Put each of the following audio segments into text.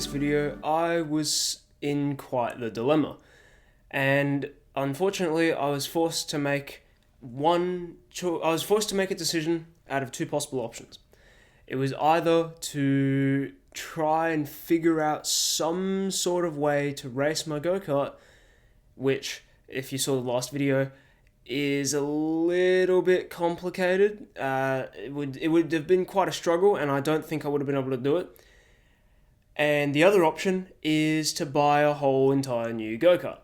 this video, I was in quite the dilemma, and unfortunately, I was forced to make a decision out of two possible options. It was either to try and figure out some sort of way to race my go-kart, which, if you saw the last video, is a little bit complicated. It would have been quite a struggle, and I don't think I would have been able to do it. And the other option is to buy a whole entire new go-kart.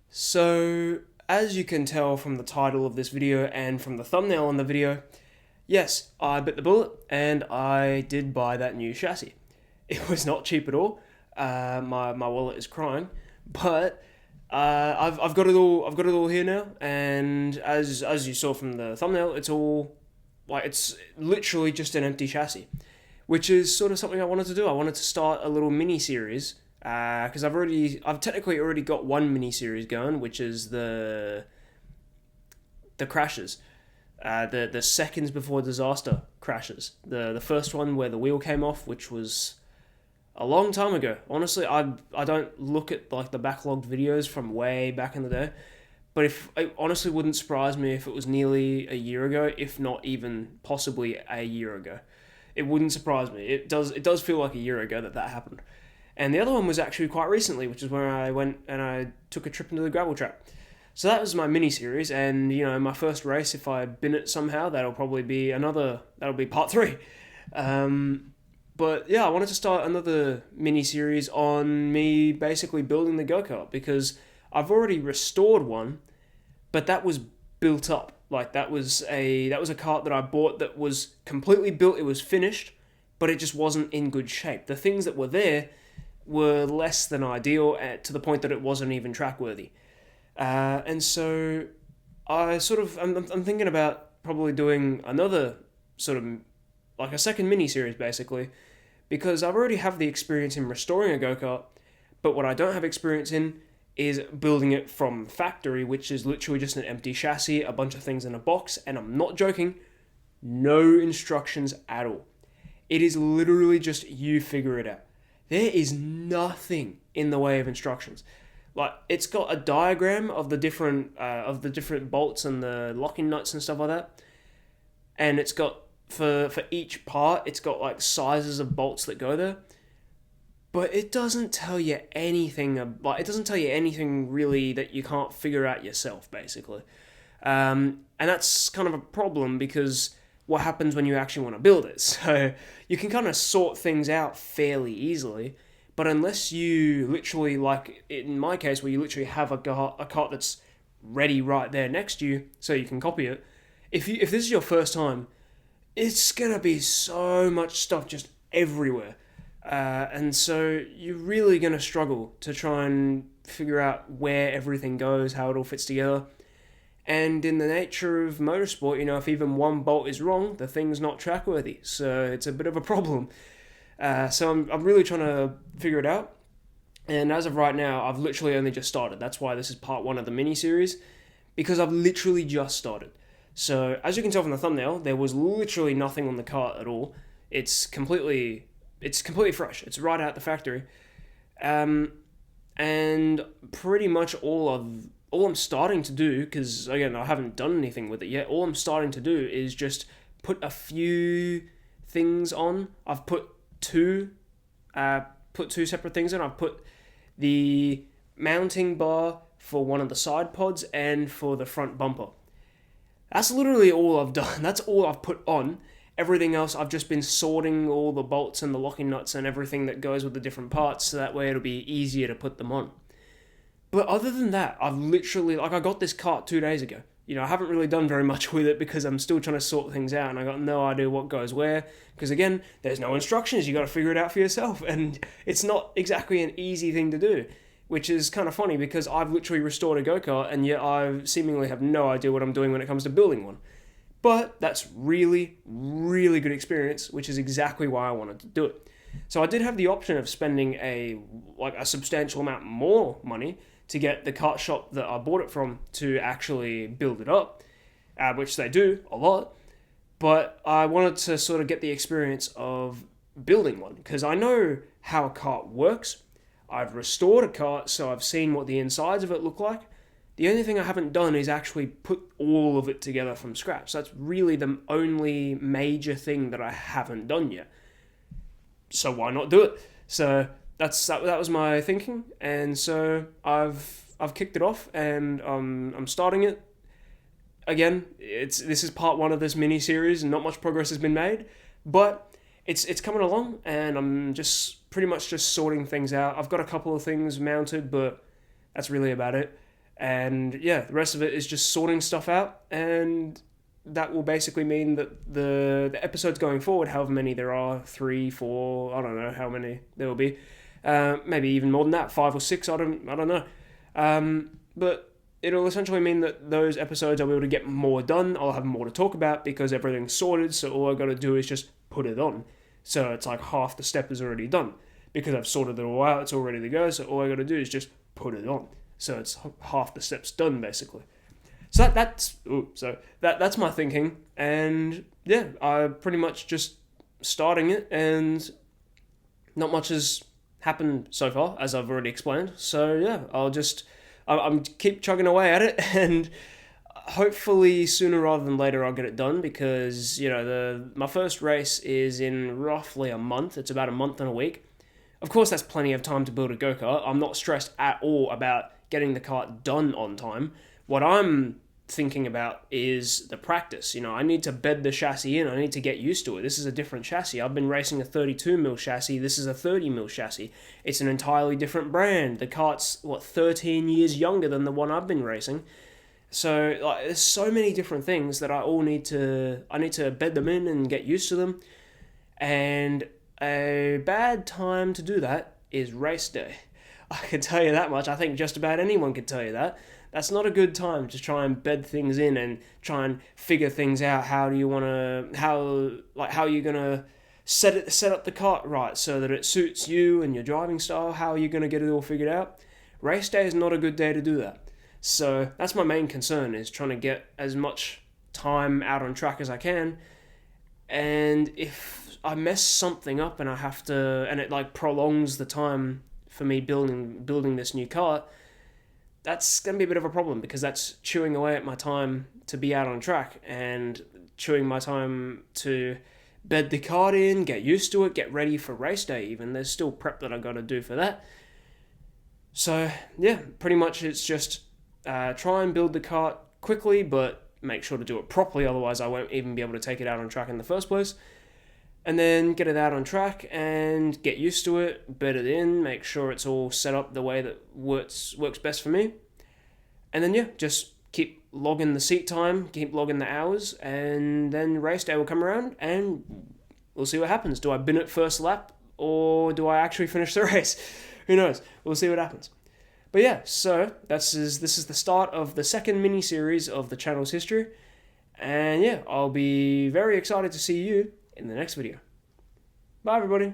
So, as you can tell from the title of this video and from the thumbnail on the video, yes, I bit the bullet and I did buy that new chassis. It was not cheap at all. My wallet is crying, but I've got it all. I've got it all here now, and as you saw from the thumbnail, it's literally just an empty chassis, which is sort of something I wanted to do. I wanted to start a little mini series because I've technically already got one mini series going, which is the crashes, the seconds before disaster crashes. The first one where the wheel came off, which was a long time ago. Honestly, I don't look at like the backlogged videos from way back in the day, but it honestly wouldn't surprise me if it was nearly a year ago, if not even possibly a year ago. It wouldn't surprise me. It does feel like a year ago that happened. And the other one was actually quite recently, which is where I went and I took a trip into the gravel trap. So that was my mini-series, and my first race, if I bin it somehow, that'll be part 3. But yeah, I wanted to start another mini-series on me basically building the go-kart, because I've already restored one, but that was built up. Like that was a kart that I bought that was completely built, it was finished, but it just wasn't in good shape. The things that were there were less than ideal, to the point that it wasn't even track worthy. And so I'm thinking about probably doing another sort of like a second mini series basically, because I already have the experience in restoring a go-kart, but what I don't have experience in is building it from factory, which is literally just an empty chassis, a bunch of things in a box, and I'm not joking, no instructions at all. It is literally just you figure it out. There is nothing in the way of instructions. Like, it's got a diagram of the different bolts and the locking nuts and stuff like that, and it's got for each part, it's got like sizes of bolts that go there. But it doesn't tell you anything. It doesn't tell you anything really that you can't figure out yourself, basically. And that's kind of a problem, because what happens when you actually want to build it? So you can kind of sort things out fairly easily, but unless you literally, like in my case, where you literally have a cart that's ready right there next to you, so you can copy it. If this is your first time, it's gonna be so much stuff just everywhere. And so you're really going to struggle to try and figure out where everything goes, how it all fits together. And in the nature of motorsport, if even one bolt is wrong, the thing's not track-worthy. So it's a bit of a problem. So I'm really trying to figure it out. And as of right now, I've literally only just started. That's why this is part 1 of the mini-series, because I've literally just started. So as you can tell from the thumbnail, there was literally nothing on the kart at all. It's completely fresh. It's right out the factory. And pretty much all I'm starting to do, because again, I haven't done anything with it yet, all I'm starting to do is just put a few things on. I've put two separate things on. I've put the mounting bar for one of the side pods and for the front bumper. That's literally all I've done. That's all I've put on. Everything else, I've just been sorting all the bolts and the locking nuts and everything that goes with the different parts, so that way it'll be easier to put them on. But other than that, I've literally, I got this kart 2 days ago. I haven't really done very much with it because I'm still trying to sort things out, and I got no idea what goes where, because again, there's no instructions, you got to figure it out for yourself, and it's not exactly an easy thing to do, which is kind of funny because I've literally restored a go-kart, and yet I seemingly have no idea what I'm doing when it comes to building one. But that's really, really good experience, which is exactly why I wanted to do it. So I did have the option of spending a substantial amount more money to get the kart shop that I bought it from to actually build it up, which they do a lot. But I wanted to sort of get the experience of building one, because I know how a kart works. I've restored a kart, so I've seen what the insides of it look like. The only thing I haven't done is actually put all of it together from scratch. That's really the only major thing that I haven't done yet. So why not do it? So that was my thinking, and so I've kicked it off, and I'm starting it again. This is part one of this mini series, and not much progress has been made, but it's coming along, and I'm just pretty much just sorting things out. I've got a couple of things mounted, but that's really about it. And yeah, the rest of it is just sorting stuff out, and that will basically mean that the episodes going forward, however many there are, 3, 4, I don't know how many there will be, maybe even more than that, 5 or 6, I don't know. But it'll essentially mean that those episodes I'll be able to get more done. I'll have more to talk about because everything's sorted. So all I got to do is just put it on. So it's like half the step is already done because I've sorted it all out. It's all ready to go. So all I got to do is just put it on. So it's half the steps done basically. So that's my thinking, and yeah, I pretty much just starting it, and not much has happened so far, as I've already explained. So yeah, I'm keep chugging away at it, and hopefully sooner rather than later I'll get it done, because my first race is in roughly a month. It's about a month and a week. Of course, that's plenty of time to build a go-kart. I'm not stressed at all about getting the kart done on time. What I'm thinking about is the practice. I need to bed the chassis in. I need to get used to it. This is a different chassis. I've been racing a 32mm chassis. This is a 30mm chassis. It's an entirely different brand. The kart's 13 years younger than the one I've been racing. So there's so many different things that I need to bed them in and get used to them. And a bad time to do that is race day. I can tell you that much. I think just about anyone could tell you that. That's not a good time to try and bed things in and try and figure things out. How you're gonna set up the kart right so that it suits you and your driving style. How are you gonna get it all figured out? Race day is not a good day to do that. So that's my main concern, is trying to get as much time out on track as I can. And if I mess something up and it prolongs the time for me building this new kart, that's going to be a bit of a problem, because that's chewing away at my time to be out on track and chewing my time to bed the kart in, get used to it, get ready for race day even. There's still prep that I got to do for that. So yeah, pretty much it's just try and build the kart quickly, but make sure to do it properly, otherwise I won't even be able to take it out on track in the first place. And then get it out on track and get used to it, bed it in, make sure it's all set up the way that works best for me. And then yeah, just keep logging the seat time, keep logging the hours, and then race day will come around and we'll see what happens. Do I bin it first lap, or do I actually finish the race? Who knows? We'll see what happens. But yeah, so this is the start of the second mini-series of the channel's history. And yeah, I'll be very excited to see you in the next video. Bye everybody.